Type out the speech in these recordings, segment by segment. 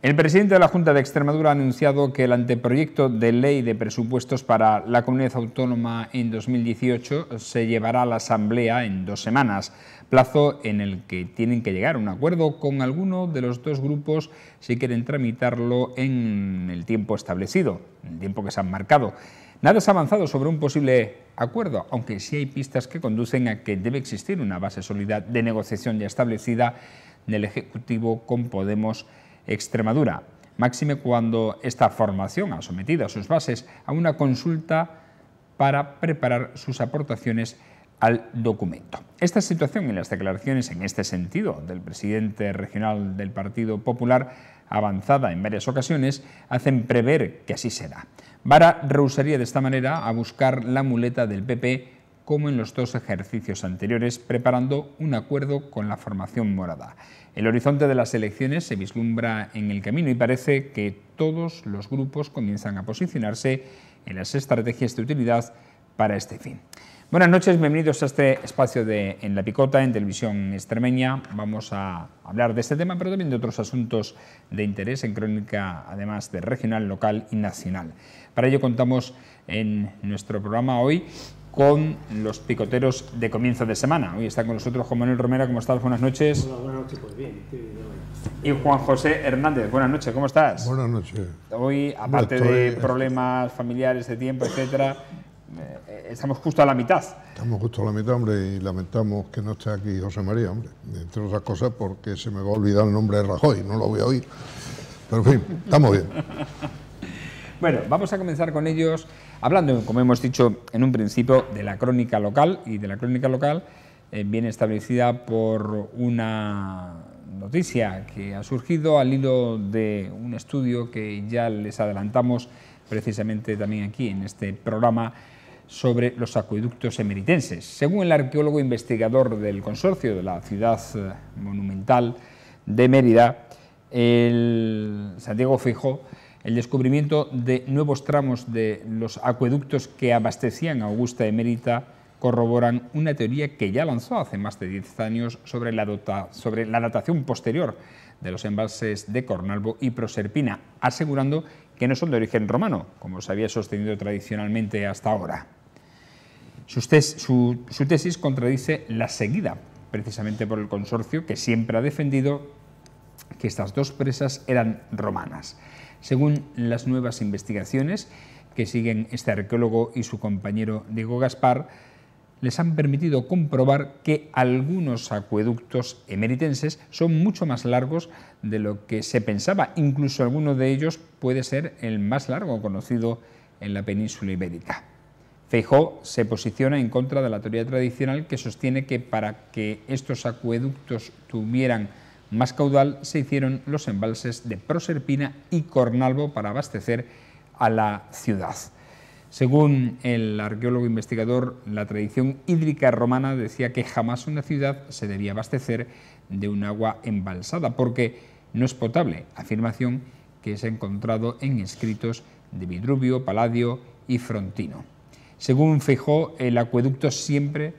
El presidente de la Junta de Extremadura ha anunciado que el anteproyecto de ley de presupuestos para la comunidad autónoma en 2018 se llevará a la Asamblea en 2 semanas, plazo en el que tienen que llegar a un acuerdo con alguno de los dos grupos si quieren tramitarlo en el tiempo establecido, el tiempo que se han marcado. Nada se ha avanzado sobre un posible acuerdo, aunque sí hay pistas que conducen a que debe existir una base sólida de negociación ya establecida del Ejecutivo con Podemos Extremadura, máxime cuando esta formación ha sometido a sus bases a una consulta para preparar sus aportaciones al documento. Esta situación y las declaraciones en este sentido del presidente regional del Partido Popular, avanzada en varias ocasiones, hacen prever que así será. Vara rehusaría de esta manera a buscar la muleta del PP como en los 2 ejercicios anteriores, preparando un acuerdo con la formación morada. El horizonte de las elecciones se vislumbra en el camino y parece que todos los grupos comienzan a posicionarse en las estrategias de utilidad para este fin. Buenas noches, bienvenidos a este espacio de En la Picota, en Televisión Extremeña. Vamos a hablar de este tema, pero también de otros asuntos de interés en crónica, además de regional, local y nacional. Para ello contamos en nuestro programa hoy con los picoteros de comienzo de semana. Hoy está con nosotros Juan Manuel Romero. ¿Cómo estás? Buenas noches. Hola, buenas noches, pues bien. Y Juan José Hernández. Buenas noches, ¿cómo estás? Buenas noches. Hoy, aparte de problemas familiares, de tiempo, etcétera, estamos justo a la mitad. Estamos justo a la mitad, hombre, y lamentamos que no esté aquí José María, hombre. Entre otras cosas porque se me va a olvidar el nombre de Rajoy, no lo voy a oír. Pero en fin, estamos bien. Bueno, vamos a comenzar con ellos hablando, como hemos dicho en un principio, de la crónica local, y de la crónica local viene establecida por una noticia que ha surgido al hilo de un estudio que ya les adelantamos precisamente también aquí en este programa sobre los acueductos emeritenses. Según el arqueólogo investigador del consorcio de la ciudad monumental de Mérida, Santiago Feijóo, el descubrimiento de nuevos tramos de los acueductos que abastecían a Augusta Emérita corroboran una teoría que ya lanzó hace más de 10 años sobre la datación posterior de los embalses de Cornalvo y Proserpina, asegurando que no son de origen romano, como se había sostenido tradicionalmente hasta ahora. Su tesis contradice la seguida precisamente por el consorcio, que siempre ha defendido que estas 2 presas eran romanas. Según las nuevas investigaciones que siguen este arqueólogo y su compañero Diego Gaspar, les han permitido comprobar que algunos acueductos emeritenses son mucho más largos de lo que se pensaba. Incluso alguno de ellos puede ser el más largo conocido en la península ibérica. Feijóo se posiciona en contra de la teoría tradicional que sostiene que para que estos acueductos tuvieran más caudal se hicieron los embalses de Proserpina y Cornalvo para abastecer a la ciudad. Según el arqueólogo investigador, la tradición hídrica romana decía que jamás una ciudad se debía abastecer de un agua embalsada porque no es potable, afirmación que se ha encontrado en escritos de Vidrubio, Palladio y Frontino. Según Feijóo, el acueducto siempre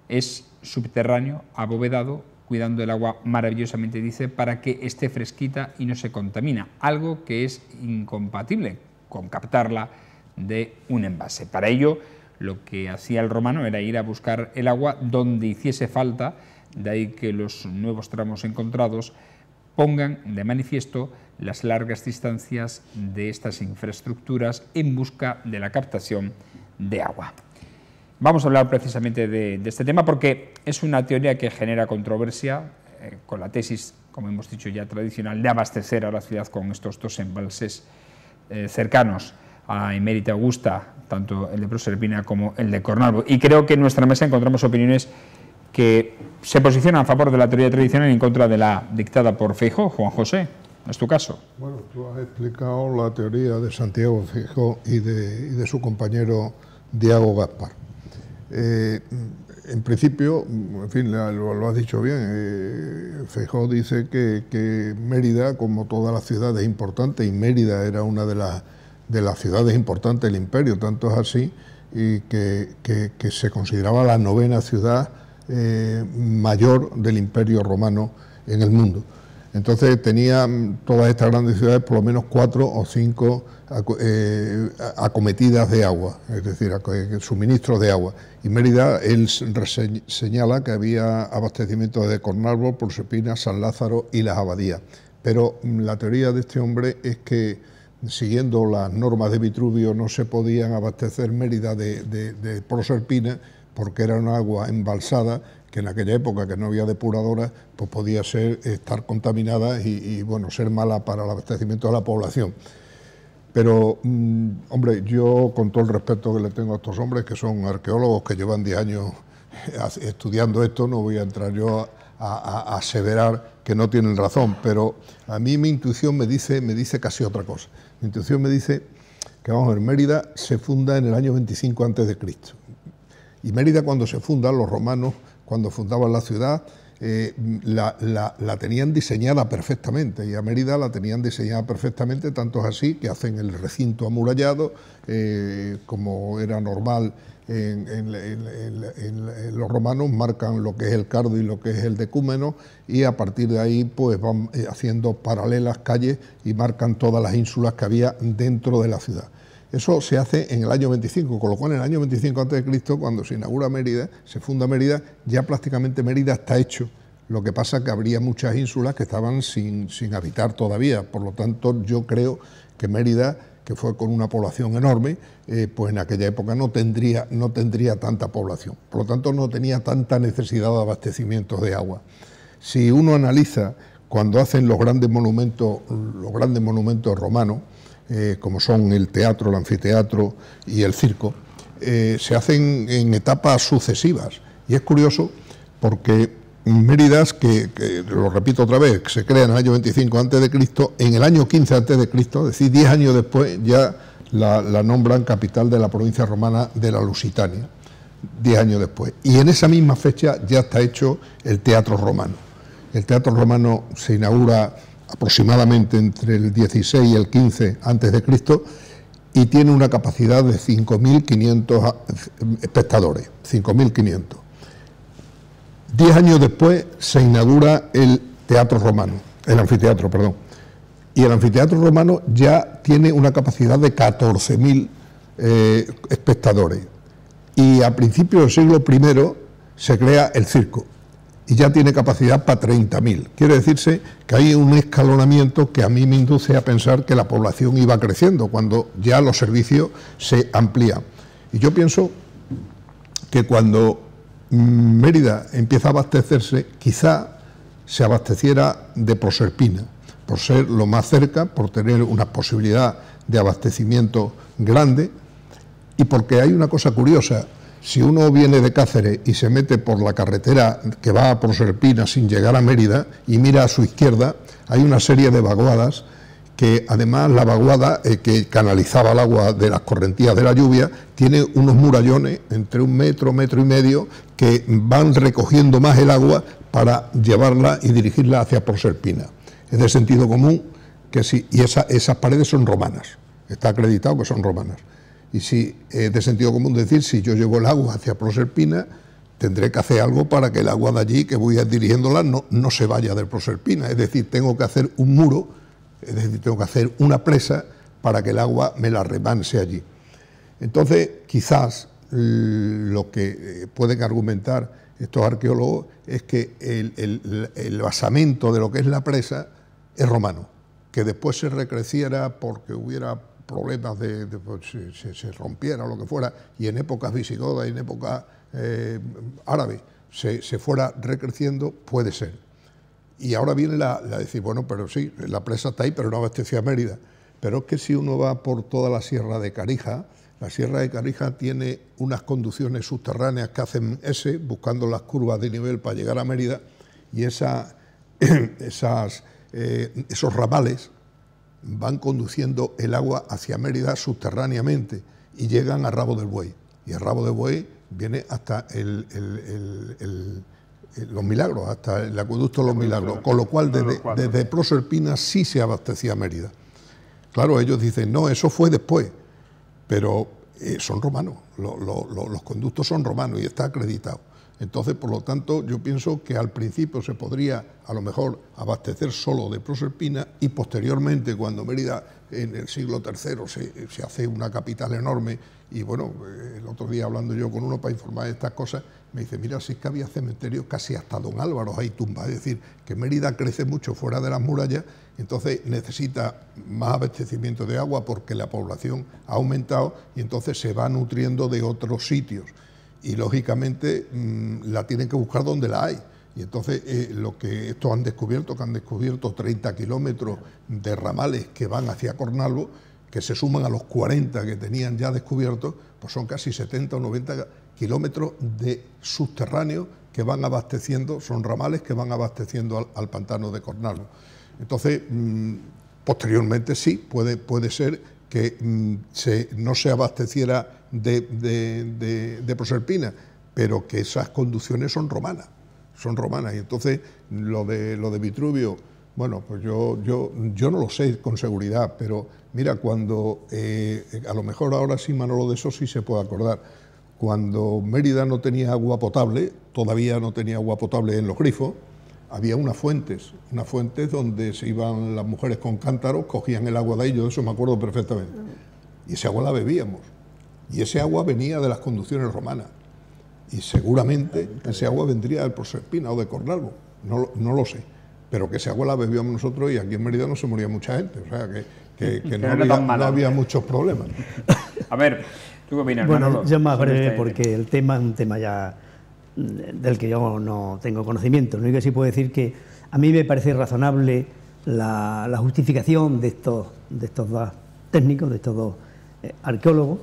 es subterráneo, abovedado, cuidando el agua maravillosamente, dice, para que esté fresquita y no se contamina, algo que es incompatible con captarla de un envase. Para ello, lo que hacía el romano era ir a buscar el agua donde hiciese falta, de ahí que los nuevos tramos encontrados pongan de manifiesto las largas distancias de estas infraestructuras en busca de la captación de agua. Vamos a hablar precisamente de este tema porque es una teoría que genera controversia con la tesis, como hemos dicho ya, tradicional de abastecer a la ciudad con estos 2 embalses cercanos a Emérita Augusta, tanto el de Proserpina como el de Cornalvo. Y creo que en nuestra mesa encontramos opiniones que se posicionan a favor de la teoría tradicional y en contra de la dictada por Feijóo. Juan José, ¿es tu caso? Bueno, tú has explicado la teoría de Santiago Feijóo y de su compañero Diego Gaspar. En principio, en fin, lo has dicho bien, Feijóo dice que Mérida, como todas las ciudades, es importante, y Mérida era una de las ciudades importantes del imperio, tanto es así, y que se consideraba la 9ª ciudad mayor del imperio romano en el mundo. Entonces tenían todas estas grandes ciudades por lo menos 4 o 5 acometidas de agua, es decir, suministros de agua. Y Mérida, él señala que había abastecimiento de Cornarvon, Proserpina, San Lázaro y las abadías. Pero la teoría de este hombre es que, siguiendo las normas de Vitruvio, no se podían abastecer Mérida de Proserpina porque era una agua embalsada, que en aquella época, que no había depuradoras, pues podía estar contaminada y bueno, ser mala para el abastecimiento de la población. Pero, hombre, yo, con todo el respeto que le tengo a estos hombres, que son arqueólogos que llevan 10 años estudiando esto, no voy a entrar yo a aseverar que no tienen razón, pero a mí mi intuición me dice casi otra cosa. Mi intuición me dice que, vamos a ver, Mérida se funda en el año 25 a.C. Y Mérida, cuando se funda, los romanos, cuando fundaban la ciudad, la tenían diseñada perfectamente, y a Mérida la tenían diseñada perfectamente, tanto es así que hacen el recinto amurallado, como era normal en los romanos, marcan lo que es el cardo y lo que es el decúmeno, y a partir de ahí pues van haciendo paralelas calles y marcan todas las ínsulas que había dentro de la ciudad. Eso se hace en el año 25, con lo cual en el año 25 a.C., cuando se inaugura Mérida, se funda Mérida, ya prácticamente Mérida está hecho. Lo que pasa es que habría muchas ínsulas que estaban sin habitar todavía. Por lo tanto, yo creo que Mérida, que fue con una población enorme, pues en aquella época no tendría tanta población. Por lo tanto, no tenía tanta necesidad de abastecimientos de agua. Si uno analiza cuando hacen los grandes monumentos romanos, como son el teatro, el anfiteatro y el circo, se hacen en etapas sucesivas. Y es curioso porque Mérida, que lo repito otra vez, que se crea en el año 25 a.C., en el año 15 a.C., es decir, 10 años después, ya la nombran capital de la provincia romana de la Lusitania, 10 años después. Y en esa misma fecha ya está hecho el teatro romano. El teatro romano se inaugura aproximadamente entre el 16 y el 15 a.C. y tiene una capacidad de 5.500 espectadores, 5.500. 10 años después se inaugura el anfiteatro, perdón. Y el anfiteatro romano ya tiene una capacidad de 14.000 espectadores. Y a principios del siglo I se crea el circo y ya tiene capacidad para 30.000. Quiere decirse que hay un escalonamiento que a mí me induce a pensar que la población iba creciendo cuando ya los servicios se amplían. Y yo pienso que cuando Mérida empieza a abastecerse, quizá se abasteciera de Proserpina, por ser lo más cerca, por tener una posibilidad de abastecimiento grande, y porque hay una cosa curiosa. Si uno viene de Cáceres y se mete por la carretera que va a Proserpina sin llegar a Mérida y mira a su izquierda, hay una serie de vaguadas que, además, la vaguada que canalizaba el agua de las correntías de la lluvia tiene unos murallones entre 1 metro, 1,5 metros, que van recogiendo más el agua para llevarla y dirigirla hacia Proserpina. Es de sentido común que sí, y esas paredes son romanas, está acreditado que son romanas. Y si es de sentido común decir, si yo llevo el agua hacia Proserpina, tendré que hacer algo para que el agua de allí, que voy dirigiéndola, no se vaya de Proserpina. Es decir, tengo que hacer un muro, es decir, tengo que hacer una presa para que el agua me la remanse allí. Entonces, quizás lo que pueden argumentar estos arqueólogos es que el basamento de lo que es la presa es romano, que después se recreciera porque hubiera problemas pues, se rompiera o lo que fuera, y en épocas visigodas y en épocas árabes se fuera recreciendo, puede ser. Y ahora viene la decir, bueno, pero sí, la presa está ahí, pero no abastecía a Mérida. Pero es que si uno va por toda la Sierra de Carija, la Sierra de Carija tiene unas conducciones subterráneas que hacen buscando las curvas de nivel para llegar a Mérida, y esos ramales van conduciendo el agua hacia Mérida subterráneamente y llegan a Rabo del Buey. Y el Rabo del Buey viene hasta Los Milagros, hasta el acueducto Los Milagros, con lo cual desde Proserpina sí se abastecía Mérida. Claro, ellos dicen, no, eso fue después, pero son romanos, los conductos son romanos y está acreditado. Entonces, por lo tanto, yo pienso que al principio se podría, a lo mejor, abastecer solo de Proserpina y posteriormente, cuando Mérida, en el siglo III, se hace una capital enorme, y bueno, el otro día hablando yo con uno para informar de estas cosas, me dice, mira, si es que había cementerios casi hasta Don Álvaro, hay tumbas, es decir, que Mérida crece mucho fuera de las murallas, entonces necesita más abastecimiento de agua porque la población ha aumentado y entonces se va nutriendo de otros sitios. Y lógicamente la tienen que buscar donde la hay. Y entonces lo que estos han descubierto, 30 kilómetros de ramales que van hacia Cornalvo, que se suman a los 40 que tenían ya descubiertos, pues son casi 70 o 90 kilómetros de subterráneos que van abasteciendo, son ramales que van abasteciendo al pantano de Cornalvo. Entonces, posteriormente sí, puede ser que no se abasteciera de Proserpina, pero que esas conducciones son romanas, y entonces lo de Vitruvio, bueno, pues yo no lo sé con seguridad, pero mira, cuando, a lo mejor ahora sí Manolo de eso sí se puede acordar, cuando Mérida no tenía agua potable, todavía no tenía agua potable en los grifos, había unas fuentes donde se iban las mujeres con cántaros, cogían el agua de ahí, yo de eso me acuerdo perfectamente, y ese agua la bebíamos. Y ese agua venía de las conducciones romanas. Y seguramente ese agua vendría de Proserpina o de Cornalvo. No lo sé. Pero que ese agua la bebíamos nosotros y aquí en Mérida no se moría mucha gente. O sea, que no había muchos problemas. A ver, ¿tú qué opinas? Bueno, Manolo, yo más breve porque el tema es un tema ya del que yo no tengo conocimiento. Lo único que sí puedo decir que a mí me parece razonable la justificación de estos dos técnicos, de estos dos arqueólogos.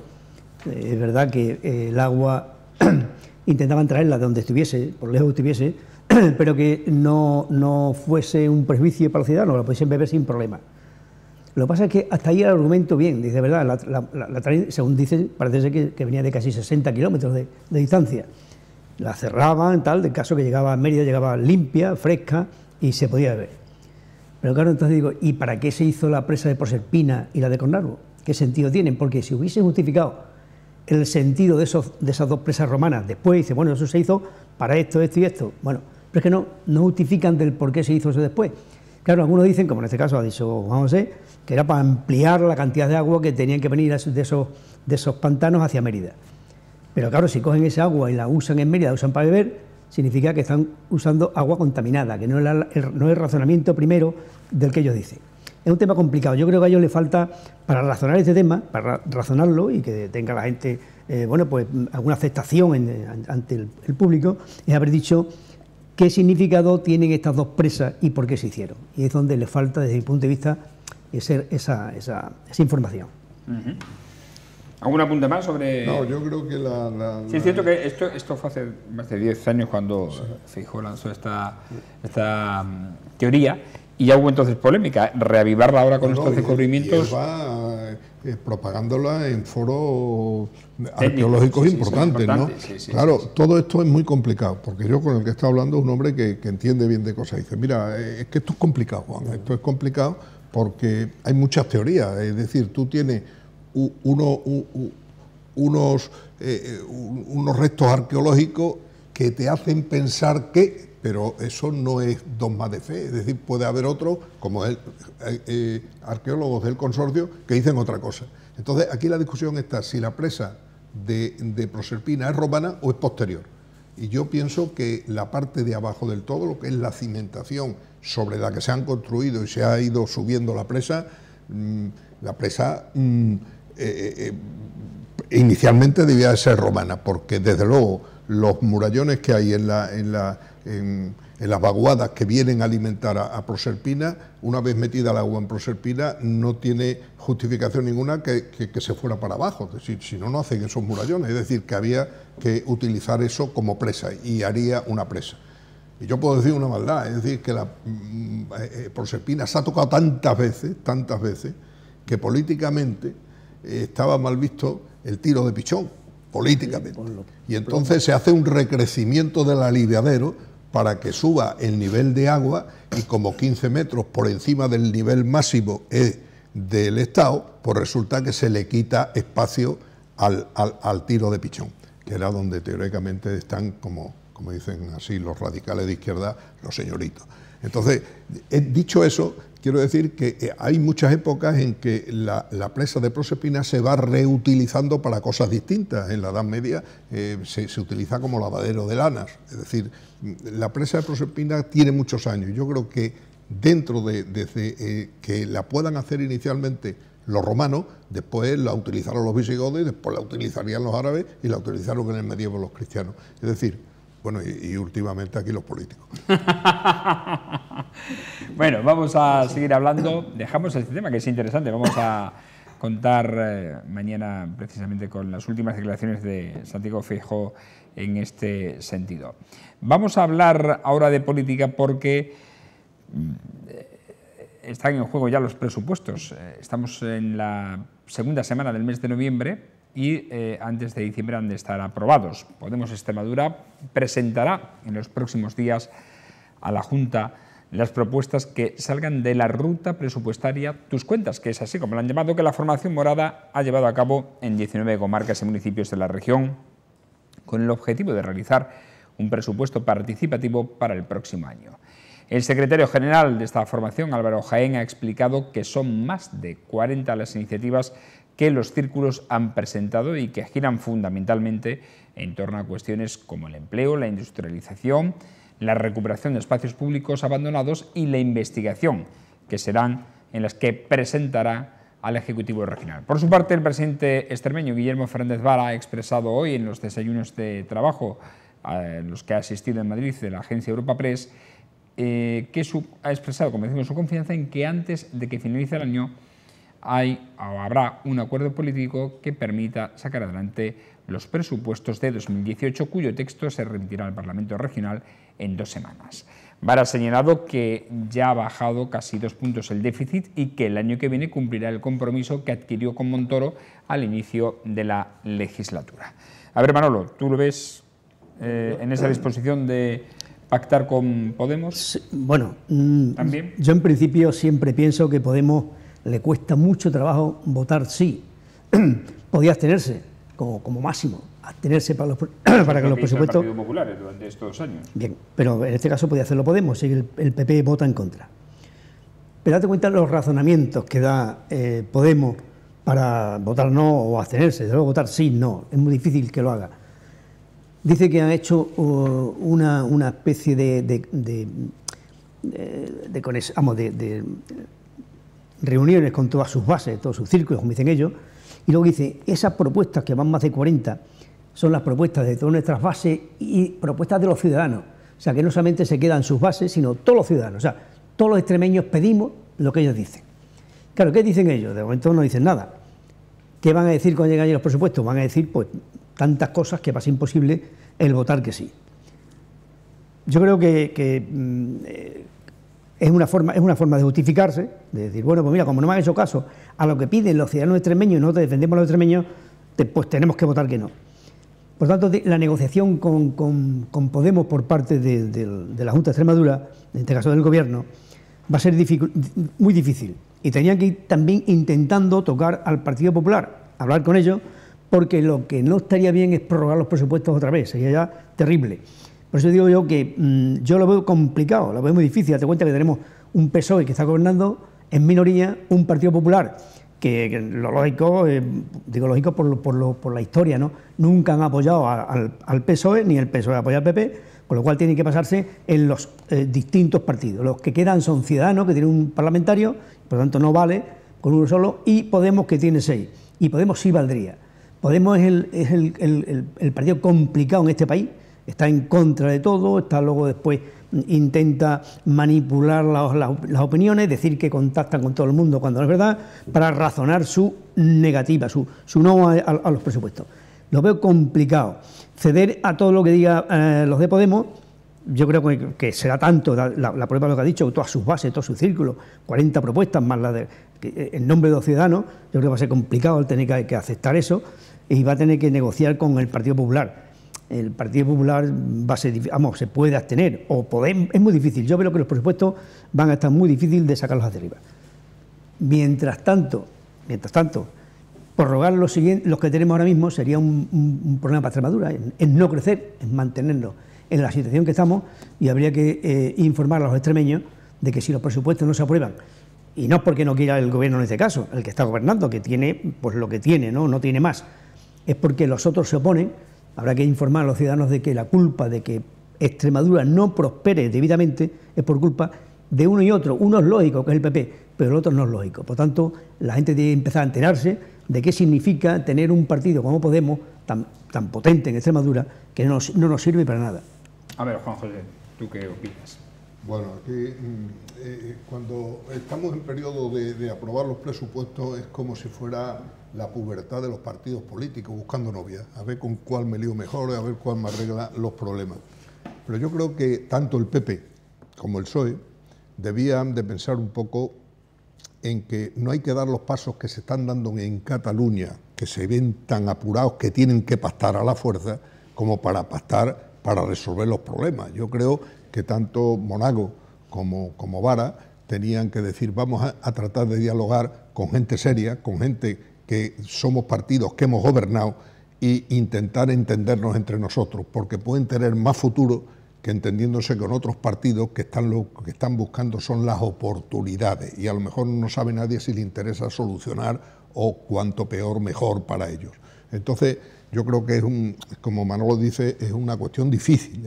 Es verdad que el agua intentaban traerla de donde estuviese, por lejos estuviese, pero que no fuese un perjuicio para la ciudad, no la pudiesen beber sin problema. Lo que pasa es que hasta ahí el argumento bien, dice, verdad, según dicen, parece ser que venía de casi 60 kilómetros de distancia. La cerraban, tal, de caso que llegaba a Mérida, llegaba limpia, fresca y se podía beber. Pero claro, entonces digo, ¿y para qué se hizo la presa de Proserpina y la de Cornalvo? ¿Qué sentido tienen? Porque si hubiesen justificado el sentido de esas dos presas romanas, después dice, bueno, eso se hizo para esto, esto y esto. Bueno, pero es que no justifican del por qué se hizo eso después. Claro, algunos dicen, como en este caso ha dicho Juan José, que era para ampliar la cantidad de agua que tenían que venir de esos pantanos hacia Mérida. Pero claro, si cogen esa agua y la usan en Mérida, la usan para beber, significa que están usando agua contaminada, que no es el razonamiento primero del que ellos dicen. Es un tema complicado. Yo creo que a ellos les falta, para razonar este tema, para razonarlo y que tenga la gente, bueno, pues alguna aceptación ante el público, es haber dicho qué significado tienen estas dos presas y por qué se hicieron. Y es donde les falta, desde mi punto de vista, esa información. ¿Algún apunte más sobre...? No, yo creo que Sí, es cierto que esto fue hace más de 10 años cuando Feijóo lanzó esta teoría, y ya hubo entonces polémica. Reavivarla ahora con estos descubrimientos... Y él va propagándola en foros arqueológicos importantes, ¿no? Claro, todo esto es muy complicado, porque yo con el que está hablando es un hombre que entiende bien de cosas. Dice, mira, es que esto es complicado, Juan, esto es complicado porque hay muchas teorías. Es decir, tú tienes unos restos arqueológicos que te hacen pensar que... Pero eso no es dogma de fe, es decir, puede haber otros, como arqueólogos del consorcio, que dicen otra cosa. Entonces, aquí la discusión está si la presa de Proserpina es romana o es posterior. Y yo pienso que la parte de abajo del todo, lo que es la cimentación sobre la que se han construido y se ha ido subiendo la presa inicialmente debía de ser romana, porque desde luego los murallones que hay en las vaguadas que vienen a alimentar a Proserpina, una vez metida el agua en Proserpina, no tiene justificación ninguna que se fuera para abajo. Es decir, si no, no hacen esos murallones. Es decir, que había que utilizar eso como presa y haría una presa. Y yo puedo decir una maldad, es decir, que la Proserpina se ha tocado tantas veces, que políticamente estaba mal visto el tiro de pichón, políticamente. Y entonces se hace un recrecimiento del aliviadero para que suba el nivel de agua y como 15 metros por encima del nivel máximo del estado, pues resulta que se le quita espacio al tiro de pichón, que era donde teóricamente están como como dicen así los radicales de izquierda, los señoritos. Entonces, dicho eso, quiero decir que hay muchas épocas en que la presa de Prosespina se va reutilizando para cosas distintas. En la Edad Media se utiliza como lavadero de lanas. Es decir, la presa de Prosespina tiene muchos años. Yo creo que dentro de que la puedan hacer inicialmente los romanos, después la utilizaron los visigodos y después la utilizarían los árabes y la utilizaron en el medievo los cristianos. Es decir, bueno, y últimamente aquí los políticos. Bueno, vamos a seguir hablando. Dejamos este tema que es interesante. Vamos a contar mañana precisamente con las últimas declaraciones de Santiago Feijóo en este sentido. Vamos a hablar ahora de política porque están en juego ya los presupuestos. Estamos en la segunda semana del mes de noviembre y antes de diciembre han de estar aprobados. Podemos Extremadura presentará en los próximos días a la Junta las propuestas que salgan de la ruta presupuestaria Tus Cuentas, que es así como lo han llamado, que la formación morada ha llevado a cabo en 19 comarcas y municipios de la región con el objetivo de realizar un presupuesto participativo para el próximo año. El secretario general de esta formación, Álvaro Jaén, ha explicado que son más de 40 las iniciativas que los círculos han presentado y que giran fundamentalmente en torno a cuestiones como el empleo, la industrialización, la recuperación de espacios públicos abandonados y la investigación, que serán en las que presentará al Ejecutivo Regional. Por su parte, el presidente extremeño, Guillermo Fernández Vara, ha expresado hoy en los desayunos de trabajo a los que ha asistido en Madrid de la agencia Europa Press, ha expresado, como decimos, su confianza en que antes de que finalice el año habrá un acuerdo político que permita sacar adelante los presupuestos de 2018, cuyo texto se remitirá al Parlamento Regional en 2 semanas. Vara ha señalado que ya ha bajado casi 2 puntos el déficit y que el año que viene cumplirá el compromiso que adquirió con Montoro al inicio de la legislatura. A ver, Manolo, ¿tú lo ves en esa disposición de pactar con Podemos? Sí, bueno, ¿también? Yo en principio siempre pienso que Podemos le cuesta mucho trabajo votar sí. Podía abstenerse, como máximo, abstenerse para que los presupuestos... El Partido Popular durante estos años. Bien, pero en este caso podía hacerlo Podemos, si el PP vota en contra. Pero date cuenta de los razonamientos que da Podemos para votar no o abstenerse, desde luego votar sí, no, es muy difícil que lo haga. Dice que han hecho una especie de reuniones con todas sus bases, todos sus círculos, como dicen ellos, y luego dice, esas propuestas, que van más de 40, son las propuestas de todas nuestras bases y propuestas de los ciudadanos. O sea, que no solamente se quedan sus bases, sino todos los ciudadanos. O sea, todos los extremeños pedimos lo que ellos dicen. Claro, ¿qué dicen ellos? De momento no dicen nada. ¿Qué van a decir cuando lleguen los presupuestos? Van a decir, pues, tantas cosas que va a ser imposible el votar que sí. Yo creo que es una forma de justificarse, de decir, bueno, pues mira, como no me han hecho caso a lo que piden los ciudadanos extremeños y nosotros defendemos a los extremeños, pues tenemos que votar que no. Por tanto, la negociación con Podemos por parte de la Junta de Extremadura, en este caso del Gobierno, va a ser muy difícil. Y tenían que ir también intentando tocar al Partido Popular, hablar con ellos, porque lo que no estaría bien es prorrogar los presupuestos otra vez, sería ya terrible. Por eso digo yo que yo lo veo complicado, lo veo muy difícil. Date cuenta que tenemos un PSOE que está gobernando en minoría, un Partido Popular que lo lógico, digo lógico por la historia, ¿no? Nunca han apoyado al PSOE, ni el PSOE apoya al PP, con lo cual tienen que pasarse en los distintos partidos. Los que quedan son Ciudadanos, que tienen un parlamentario, por lo tanto no vale con uno solo, y Podemos, que tiene 6. Y Podemos sí valdría. Podemos es el partido complicado en este país, está en contra de todo, está luego después intenta manipular las opiniones, decir que contactan con todo el mundo cuando no es verdad, para razonar su negativa, su no a los presupuestos. Lo veo complicado. Ceder a todo lo que diga los de Podemos, yo creo que será tanto la prueba de lo que ha dicho, todas sus bases, todos sus círculos, 40 propuestas más en nombre de los ciudadanos. Yo creo que va a ser complicado el tener que aceptar eso y va a tener que negociar con el Partido Popular. El Partido Popular va a ser difícil, vamos, se puede abstener, o Podemos, es muy difícil. Yo veo que los presupuestos van a estar muy difíciles de sacarlos hacia arriba. Mientras tanto, prorrogar los que tenemos ahora mismo sería un problema para Extremadura, es no crecer, es mantenernos en la situación que estamos y habría que informar a los extremeños de que si los presupuestos no se aprueban, y no es porque no quiera el gobierno en este caso, el que está gobernando, que tiene pues lo que tiene, no tiene más, es porque los otros se oponen. Habrá que informar a los ciudadanos de que la culpa de que Extremadura no prospere debidamente es por culpa de uno y otro. Uno es lógico, que es el PP, pero el otro no es lógico. Por tanto, la gente tiene que empezar a enterarse de qué significa tener un partido como Podemos, tan potente en Extremadura, que no nos sirve para nada. A ver, Juan José, ¿tú qué opinas? Bueno, aquí cuando estamos en periodo de aprobar los presupuestos es como si fuera la pubertad de los partidos políticos buscando novia, a ver con cuál me lío mejor, a ver cuál me arregla los problemas. Pero yo creo que tanto el PP como el PSOE debían de pensar un poco en que no hay que dar los pasos que se están dando en Cataluña, que se ven tan apurados que tienen que pactar a la fuerza, como para pactar para resolver los problemas. Yo creo que tanto Monago como Vara tenían que decir vamos a tratar de dialogar con gente seria, con gente que somos partidos que hemos gobernado e intentar entendernos entre nosotros, porque pueden tener más futuro que entendiéndose con otros partidos que lo que están buscando son las oportunidades y a lo mejor no sabe nadie si le interesa solucionar o cuanto peor mejor para ellos. Entonces yo creo que como Manolo dice, es una cuestión difícil,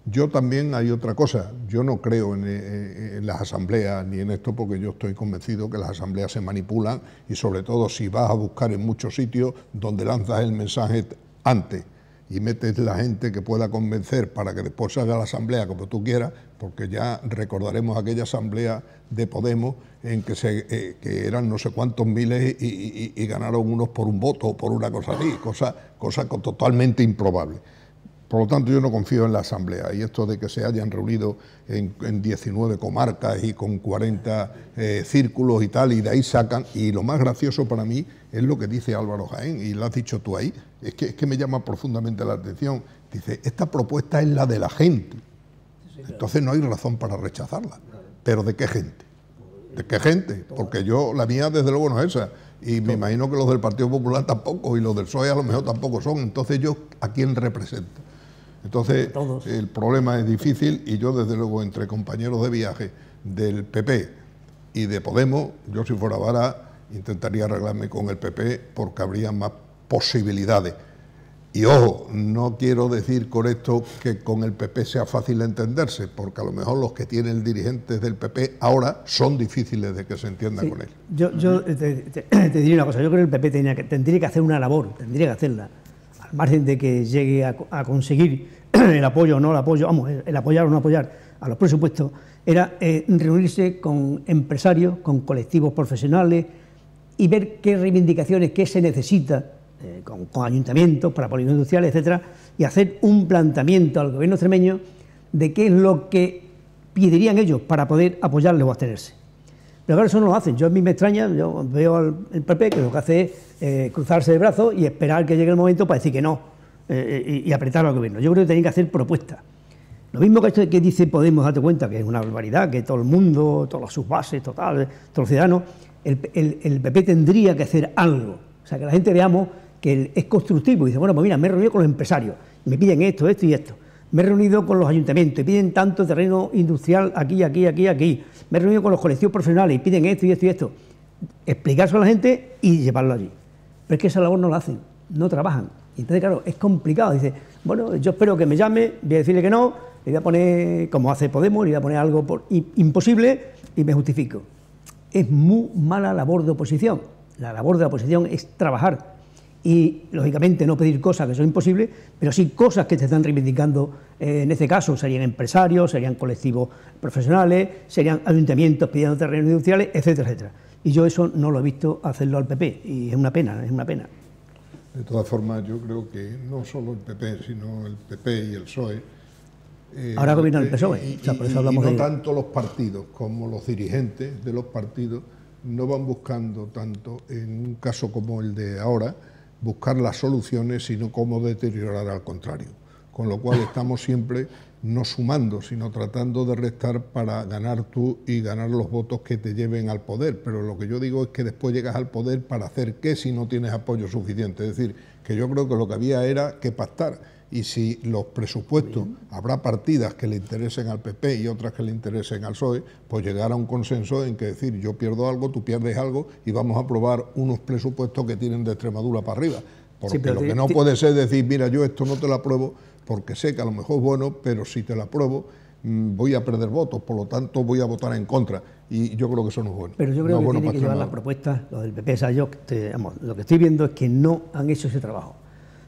Yo también hay otra cosa, yo no creo en las asambleas ni en esto porque yo estoy convencido que las asambleas se manipulan y sobre todo si vas a buscar en muchos sitios donde lanzas el mensaje antes y metes la gente que pueda convencer para que después se haga la asamblea como tú quieras, porque ya recordaremos aquella asamblea de Podemos en que eran no sé cuántos miles y ganaron unos por un voto o por una cosa así, cosa totalmente improbable. Por lo tanto, yo no confío en la Asamblea y esto de que se hayan reunido en 19 comarcas y con 40 círculos y tal, y de ahí sacan, y lo más gracioso para mí es lo que dice Álvaro Jaén, y lo has dicho tú ahí, es que me llama profundamente la atención. Dice, esta propuesta es la de la gente, entonces no hay razón para rechazarla. ¿Pero de qué gente? ¿De qué gente? Porque la mía desde luego no es esa. Y me imagino que los del Partido Popular tampoco, y los del PSOE a lo mejor tampoco son. Entonces, ¿yo a quién represento? Entonces, el problema es difícil y yo, desde luego, entre compañeros de viaje del PP y de Podemos, yo si fuera Vara, intentaría arreglarme con el PP porque habría más posibilidades. Y ojo, no quiero decir con esto que con el PP sea fácil entenderse, porque a lo mejor los que tienen dirigentes del PP ahora son difíciles de que se entiendan con él. Yo te diría una cosa, yo creo que el PP tendría que hacer una labor, tendría que hacerla, al margen de que llegue a conseguir el apoyo o no el apoyo, vamos, el apoyar o no apoyar a los presupuestos, era reunirse con empresarios, con colectivos profesionales y ver qué reivindicaciones, qué se necesita con ayuntamientos, para polígonos industriales, etcétera, y hacer un planteamiento al gobierno extremeño de qué es lo que pedirían ellos para poder apoyarles o abstenerse. Pero claro, eso no lo hacen. Yo a mí me extraña, yo veo al PP que lo que hace es cruzarse de brazos y esperar que llegue el momento para decir que no y apretar al gobierno. Yo creo que tienen que hacer propuestas. Lo mismo que esto que dice Podemos, date cuenta que es una barbaridad, que todo el mundo, todas sus bases, todos los ciudadanos, el PP tendría que hacer algo. O sea, que la gente veamos que es constructivo y dice, bueno, pues mira, me he reunido con los empresarios, me piden esto, esto y esto. Me he reunido con los ayuntamientos y piden tanto terreno industrial aquí, aquí, aquí, aquí. Me he reunido con los colectivos profesionales y piden esto y esto y esto. Explicárselo a la gente y llevarlo allí. Pero es que esa labor no la hacen, no trabajan. Y entonces, claro, es complicado. Dice, bueno, yo espero que me llame, voy a decirle que no, le voy a poner, como hace Podemos, le voy a poner algo imposible y me justifico. Es muy mala labor de oposición. La labor de la oposición es trabajar. Y, lógicamente, no pedir cosas que son imposibles, pero sí cosas que se están reivindicando. En este caso serían empresarios, serían colectivos profesionales, serían ayuntamientos pidiendo terrenos industriales, etcétera, etcétera. Y yo eso no lo he visto hacerlo al PP, y es una pena, es una pena. De todas formas, yo creo que no solo el PP, sino el PP y el PSOE... ahora gobierna el PSOE, o sea, por eso hablamos no tanto los partidos como los dirigentes de los partidos no van buscando tanto, en un caso como el de ahora, buscar las soluciones, sino cómo deteriorar al contrario. Con lo cual estamos siempre no sumando, sino tratando de restar para ganar tú y ganar los votos que te lleven al poder. Pero lo que yo digo es que después llegas al poder para hacer qué si no tienes apoyo suficiente. Es decir, que yo creo que lo que había era que pactar. y si los presupuestos, habrá partidas que le interesen al PP y otras que le interesen al PSOE, pues llegar a un consenso en que decir, yo pierdo algo, tú pierdes algo y vamos a aprobar unos presupuestos que tienen de Extremadura para arriba. Porque lo que no puede ser decir, mira, yo esto no te lo apruebo porque sé que a lo mejor es bueno, pero si te lo apruebo voy a perder votos, por lo tanto voy a votar en contra. Y yo creo que eso no es bueno. Pero yo creo que tiene que llevar las propuestas, los del PP. O sea, lo que estoy viendo es que no han hecho ese trabajo.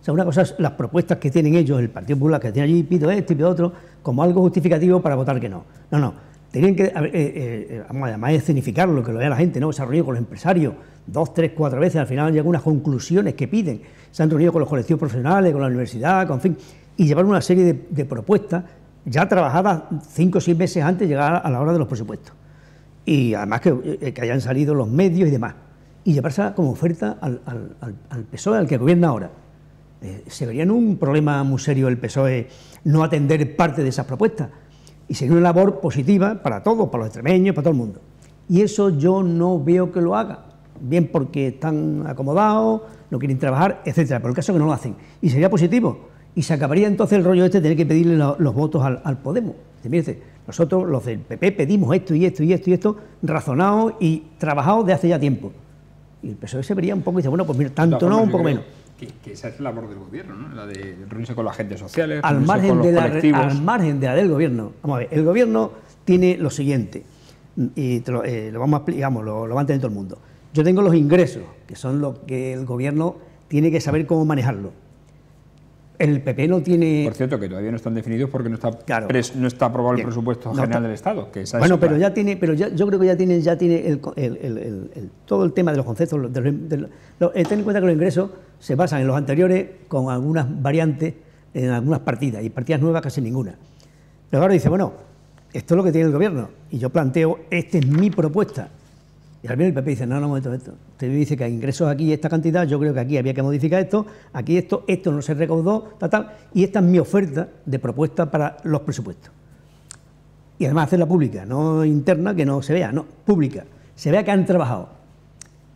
O sea, una cosa es las propuestas que tienen ellos, el Partido Popular, que tiene allí, pido esto y pido otro, como algo justificativo para votar que no. No, no. Tenían que, además de escenificarlo, que lo vea la gente, ¿no? Se han reunido con los empresarios 2, 3, 4 veces, al final han llegado a unas conclusiones que piden. Se han reunido con los colectivos profesionales, con la universidad, con fin, y llevaron una serie de propuestas ya trabajadas 5 o 6 meses antes de llegar a la hora de los presupuestos. Y además que hayan salido los medios y demás. Y llevarse como oferta al PSOE, al que gobierna ahora. Se vería en un problema muy serio el PSOE no atender parte de esas propuestas. Y sería una labor positiva para todos, para los extremeños, para todo el mundo. Y eso yo no veo que lo haga. Bien porque están acomodados, no quieren trabajar, etcétera. Pero el caso es que no lo hacen. Y sería positivo. Y se acabaría entonces el rollo este de tener que pedirle los votos al Podemos. Mire, nosotros, los del PP, pedimos esto y esto y esto y esto, razonado y trabajado de hace ya tiempo. Y el PSOE se vería un poco y dice, bueno, pues mira, tanto no, un poco menos. Que esa es la labor del gobierno, ¿no? La de reunirse con los agentes sociales, al margen de la del gobierno. Vamos a ver, el gobierno tiene lo siguiente, y lo vamos a explicar, lo va a entender todo el mundo. Yo tengo los ingresos, que son lo que el gobierno tiene que saber cómo manejarlo. El PP no tiene... Por cierto, que todavía no están definidos porque no está, claro, no está aprobado el presupuesto general del Estado. Que esa bueno, es pero ya tiene, yo creo que ya tiene todo el tema de los conceptos. Ten en cuenta que los ingresos se basan en los anteriores con algunas variantes en algunas partidas, y partidas nuevas casi ninguna. Pero ahora dice, bueno, esto es lo que tiene el gobierno, y yo planteo, esta es mi propuesta. Y al menos el PP dice, no, momento, esto. Usted me dice que hay ingresos aquí esta cantidad, yo creo que aquí había que modificar esto, aquí esto no se recaudó, tal, y esta es mi oferta de propuesta para los presupuestos. Y además hacerla pública, no interna, que no se vea, no, pública, se vea que han trabajado.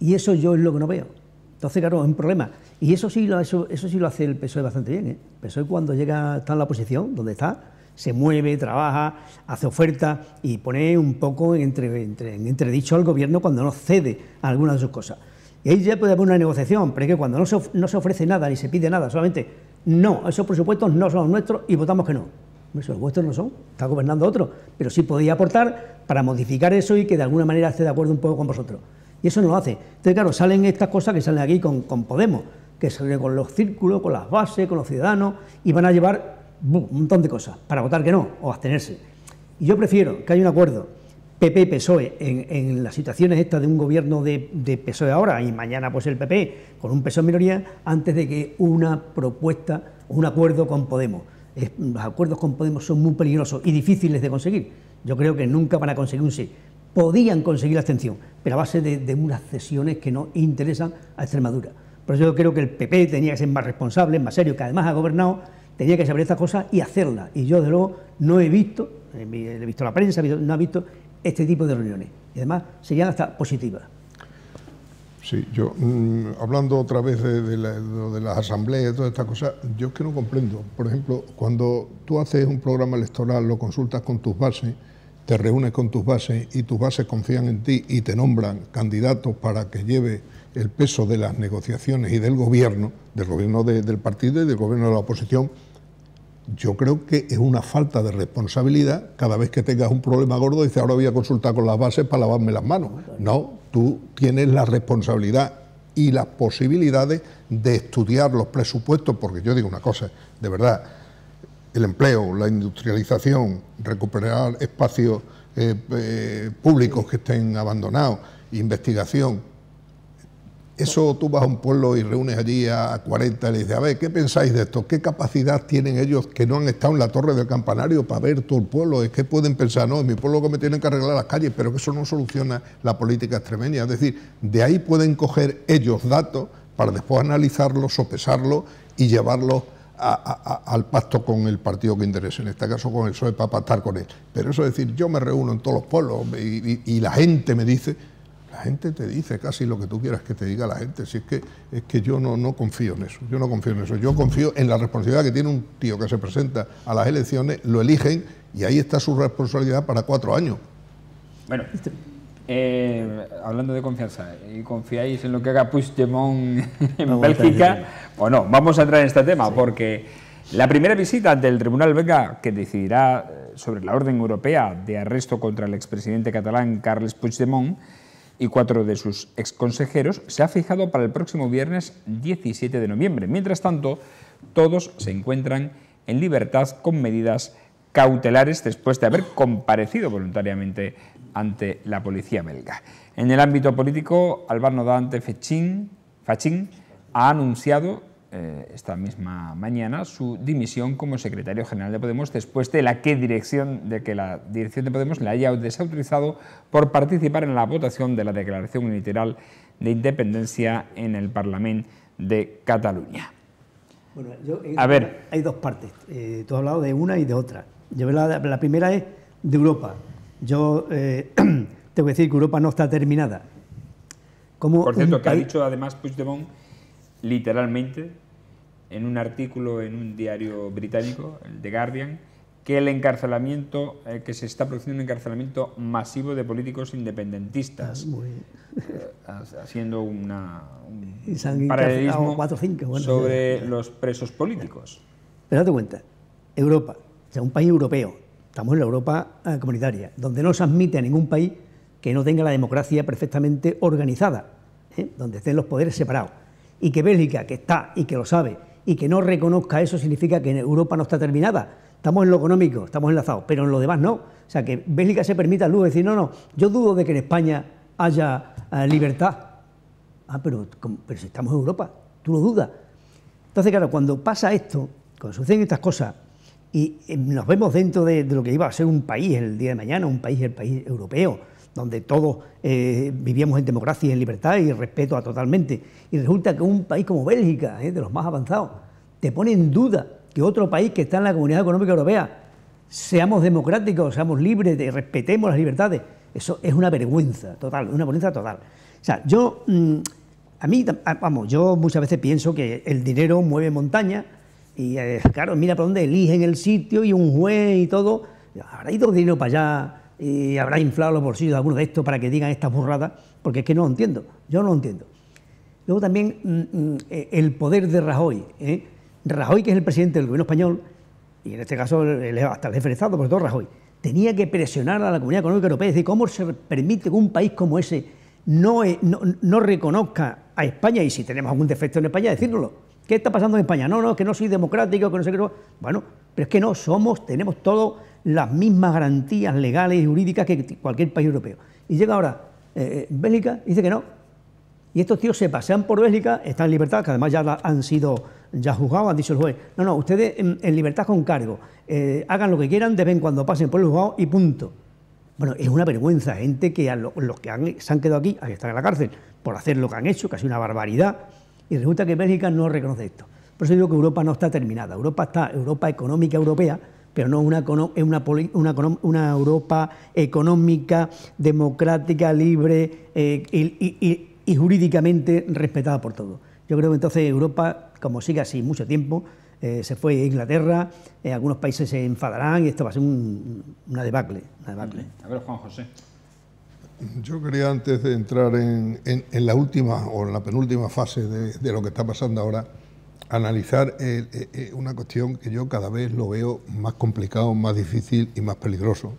Y eso yo es lo que no veo. Entonces, claro, es un problema. Y eso sí lo hace el PSOE bastante bien, ¿eh? El PSOE cuando está en la oposición, donde está, se mueve, trabaja, hace ofertas y pone un poco en entredicho al gobierno cuando no cede a algunas de sus cosas. Y ahí ya puede haber una negociación, pero es que cuando no se ofrece nada ni se pide nada, solamente no, esos presupuestos no son nuestros y votamos que no. Esos vuestros no son, está gobernando otro, pero sí podía aportar para modificar eso y que de alguna manera esté de acuerdo un poco con vosotros. Y eso no lo hace. Entonces, claro, salen estas cosas que salen aquí con Podemos, que salen con los círculos, con las bases, con los ciudadanos, y van a llevar un montón de cosas para votar que no o abstenerse. Y yo prefiero que haya un acuerdo PP-PSOE en las situaciones estas de un gobierno de PSOE ahora y mañana pues el PP con un PSOE en minoría, antes de que una propuesta o un acuerdo con Podemos. Los acuerdos con Podemos son muy peligrosos y difíciles de conseguir. Yo creo que nunca van a conseguir un sí. Podían conseguir la abstención, pero a base de unas cesiones que no interesan a Extremadura. Por eso yo creo que el PP tenía que ser más responsable, más serio, que además ha gobernado, tenía que saber estas cosas y hacerlas. Y yo, de luego, no he visto, he visto la prensa, no he visto este tipo de reuniones. Y además serían hasta positivas. Sí, yo, hablando otra vez de las asambleas y todas estas cosas, yo es que no comprendo. Por ejemplo, cuando tú haces un programa electoral, lo consultas con tus bases, te reúnes con tus bases y tus bases confían en ti y te nombran candidatos para que lleve el peso de las negociaciones y del gobierno del partido y del gobierno de la oposición, yo creo que es una falta de responsabilidad cada vez que tengas un problema gordo, dices, ahora voy a consultar con las bases para lavarme las manos. No, tú tienes la responsabilidad y las posibilidades de estudiar los presupuestos, porque yo digo una cosa, de verdad, el empleo, la industrialización, recuperar espacios públicos que estén abandonados, investigación. Eso tú vas a un pueblo y reúnes allí a 40 y le dices, a ver, ¿qué pensáis de esto? ¿Qué capacidad tienen ellos que no han estado en la torre del campanario para ver todo el pueblo? Es que pueden pensar, no, en mi pueblo que me tienen que arreglar las calles, pero que eso no soluciona la política extremeña. Es decir, de ahí pueden coger ellos datos para después analizarlos, sopesarlos y llevarlos al pacto con el partido que interese, en este caso con el PSOE, para pactar con él. Pero eso es decir, yo me reúno en todos los pueblos y la gente me dice, La gente te dice casi lo que tú quieras que te diga la gente. Si es que yo no confío en eso. Yo no confío en eso. Yo confío en la responsabilidad que tiene un tío que se presenta a las elecciones, lo eligen y ahí está su responsabilidad para 4 años. Bueno, hablando de confianza, ¿y confiáis en lo que haga Puigdemont en Bélgica o no? Vamos a entrar en este tema, porque la primera visita del Tribunal belga, que decidirá sobre la orden europea de arresto contra el expresidente catalán Carles Puigdemont y 4 de sus exconsejeros, se ha fijado para el próximo viernes 17 de noviembre. Mientras tanto, todos se encuentran en libertad con medidas cautelares después de haber comparecido voluntariamente ante la policía belga. En el ámbito político, Albano Dante Fachin ha anunciado esta misma mañana su dimisión como secretario general de Podemos después de que la dirección de Podemos le haya desautorizado por participar en la votación de la declaración unilateral de independencia en el Parlamento de Cataluña. Bueno, hay 2 partes. Tú has hablado de una y de otra. La primera es de Europa. Yo tengo que decir que Europa no está terminada. Por cierto, que ha dicho además Puigdemont literalmente en un artículo en un diario británico, el The Guardian, que que se está produciendo un encarcelamiento masivo de políticos independentistas, haciendo un paralelismo 4 o 5, sobre los presos políticos. Pero date cuenta, Europa, o sea, un país europeo, estamos en la Europa comunitaria, donde no se admite a ningún país que no tenga la democracia perfectamente organizada, donde estén los poderes separados, y que Bélgica, que está y que lo sabe, y que no reconozca eso, significa que Europa no está terminada. Estamos en lo económico, estamos enlazados, pero en lo demás no. O sea, que Bélgica se permita luego decir, no, yo dudo de que en España haya libertad. Pero si estamos en Europa, tú lo dudas. Entonces, claro, cuando pasa esto, cuando suceden estas cosas, y nos vemos dentro de lo que iba a ser un país el día de mañana, el país europeo, donde todos vivíamos en democracia y en libertad y respeto totalmente, y resulta que un país como Bélgica, de los más avanzados, te pone en duda que otro país que está en la Comunidad Económica Europea seamos democráticos, seamos libres, respetemos las libertades. Eso es una vergüenza total, una vergüenza total. O sea, yo muchas veces pienso que el dinero mueve montaña y, claro, mira por dónde eligen el sitio y un juez y todo, habrá ido dinero para allá y habrá inflado los bolsillos de algunos de estos para que digan estas burradas, porque es que no lo entiendo, yo no lo entiendo. Luego también el poder de Rajoy, Rajoy, que es el presidente del gobierno español, y en este caso hasta el jefe de Estado, por todo Rajoy, tenía que presionar a la Comunidad Económica Europea, es decir, ¿cómo se permite que un país como ese no reconozca a España? Y si tenemos algún defecto en España, decírnoslo. ¿Qué está pasando en España? No, que no soy democrático, que no sé qué. Bueno, pero es que no, tenemos todas las mismas garantías legales y jurídicas que cualquier país europeo. Y llega ahora Bélgica y dice que no. Y estos tíos se pasean por Bélgica, están en libertad, que además ya han sido juzgados, han dicho el juez. No, ustedes en libertad con cargo, hagan lo que quieran, de vez en cuando pasen por el juzgado y punto. Bueno, es una vergüenza, gente que los que se han quedado aquí están en la cárcel por hacer lo que han hecho, casi una barbaridad, y resulta que Bélgica no reconoce esto. Por eso digo que Europa no está terminada. Europa económica europea, pero no una Europa económica, democrática, libre y jurídicamente respetada por todos. Yo creo que entonces Europa, como sigue así mucho tiempo, se fue a Inglaterra, algunos países se enfadarán y esto va a ser una debacle. A ver, Juan José. Yo quería, antes de entrar en la última o en la penúltima fase de lo que está pasando ahora, analizar una cuestión que yo cada vez lo veo más complicado, más difícil y más peligroso.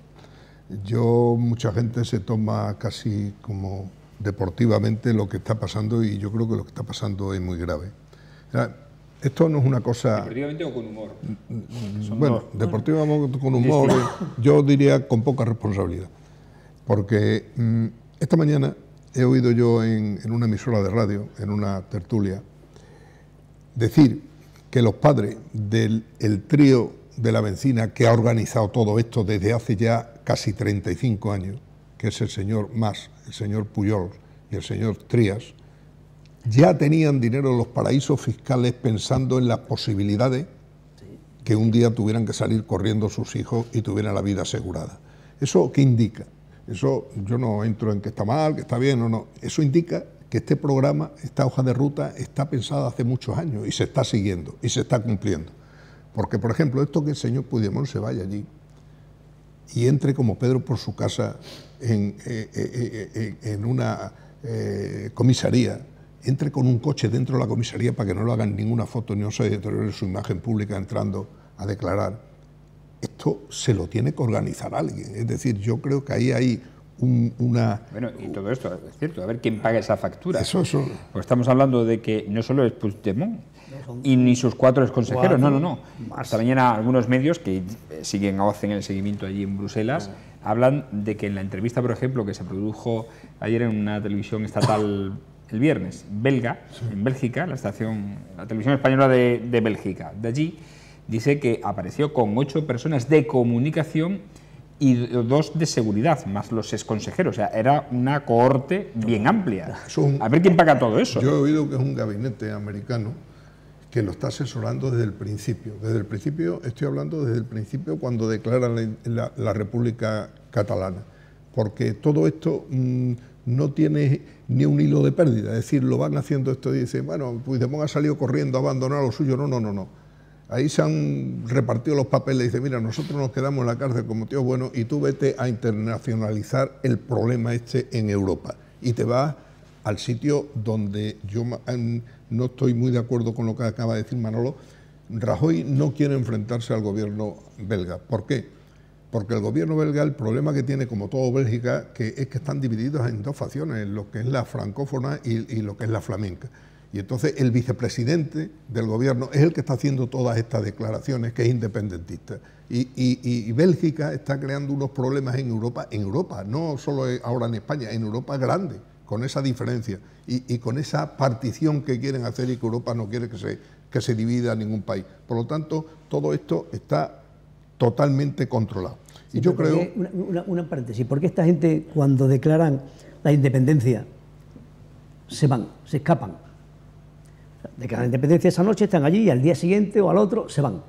Mucha gente se toma casi como deportivamente lo que está pasando, y yo creo que lo que está pasando es muy grave. O sea, esto no es una cosa... ¿Deportivamente o con humor? Bueno, deportivamente con humor, yo diría con poca responsabilidad. Porque esta mañana he oído yo en una emisora de radio, en una tertulia, decir que los padres del trío de la Bencina, que ha organizado todo esto desde hace ya casi 35 años, que es el señor Mas, el señor Pujol y el señor Trías, ya tenían dinero en los paraísos fiscales pensando en las posibilidades que un día tuvieran que salir corriendo sus hijos y tuvieran la vida asegurada. ¿Eso qué indica? Eso yo no entro en que está mal, que está bien o no. Eso indica que este programa, esta hoja de ruta, está pensada hace muchos años y se está siguiendo y se está cumpliendo. Porque, por ejemplo, esto que el señor Puigdemont se vaya allí y entre como Pedro por su casa en una comisaría, entre con un coche dentro de la comisaría para que no le hagan ninguna foto ni no se deteriore su imagen pública entrando a declarar. Esto se lo tiene que organizar alguien. Es decir, yo creo que ahí hay una... Bueno, y todo esto es cierto, a ver quién paga esa factura. Eso. Pues estamos hablando de que no solo es Puigdemont y ni sus 4 consejeros, no. Hasta mañana algunos medios que hacen el seguimiento allí en Bruselas, hablan de que en la entrevista, por ejemplo, que se produjo ayer en una televisión estatal el viernes, belga, en Bélgica, la televisión española de Bélgica, de allí, dice que apareció con 8 personas de comunicación y 2 de seguridad, más los exconsejeros. O sea, era una cohorte bien amplia. A ver quién paga todo eso. Yo he oído que es un gabinete americano que lo está asesorando desde el principio. Desde el principio, estoy hablando desde el principio cuando declaran la República Catalana. Porque todo esto no tiene ni un hilo de pérdida. Es decir, lo van haciendo esto y dicen, bueno, Puigdemont ha salido corriendo a abandonar lo suyo. No. Ahí se han repartido los papeles y dicen, mira, nosotros nos quedamos en la cárcel como tíos buenos y tú vete a internacionalizar el problema este en Europa. Y te vas al sitio donde yo no estoy muy de acuerdo con lo que acaba de decir Manolo. Rajoy no quiere enfrentarse al gobierno belga. ¿Por qué? Porque el gobierno belga, el problema que tiene, como todo Bélgica, es que están divididos en 2 facciones, lo que es la francófona y lo que es la flamenca. Y entonces el vicepresidente del gobierno es el que está haciendo todas estas declaraciones, que es independentista. Y Bélgica está creando unos problemas en Europa, no solo ahora en España, en Europa grande, con esa diferencia y con esa partición que quieren hacer y que Europa no quiere que se divida a ningún país. Por lo tanto, todo esto está totalmente controlado. Sí, y yo creo... Una paréntesis, ¿por qué esta gente cuando declaran la independencia se van, se escapan? Declaran la independencia esa noche, están allí y al día siguiente o al otro se van.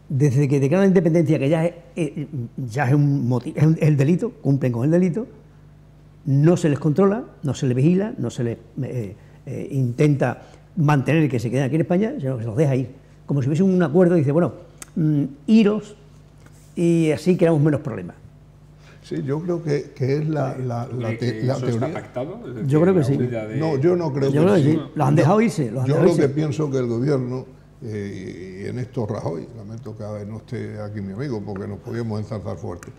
Desde que declaran la independencia, que ya es el delito, cumplen con el delito, no se les controla, no se les vigila, no se les intenta mantener que se queden aquí en España, sino que se los deja ir. Como si hubiese un acuerdo y dice, bueno, iros y así creamos menos problemas. Sí, yo creo que es la teoría. ¿Está pactado? Yo creo que sí. No, yo no creo que sí. Los han dejado irse. Yo lo que pienso que el gobierno, y en esto Rajoy, lamento que no esté aquí mi amigo porque nos podíamos enzarzar fuerte,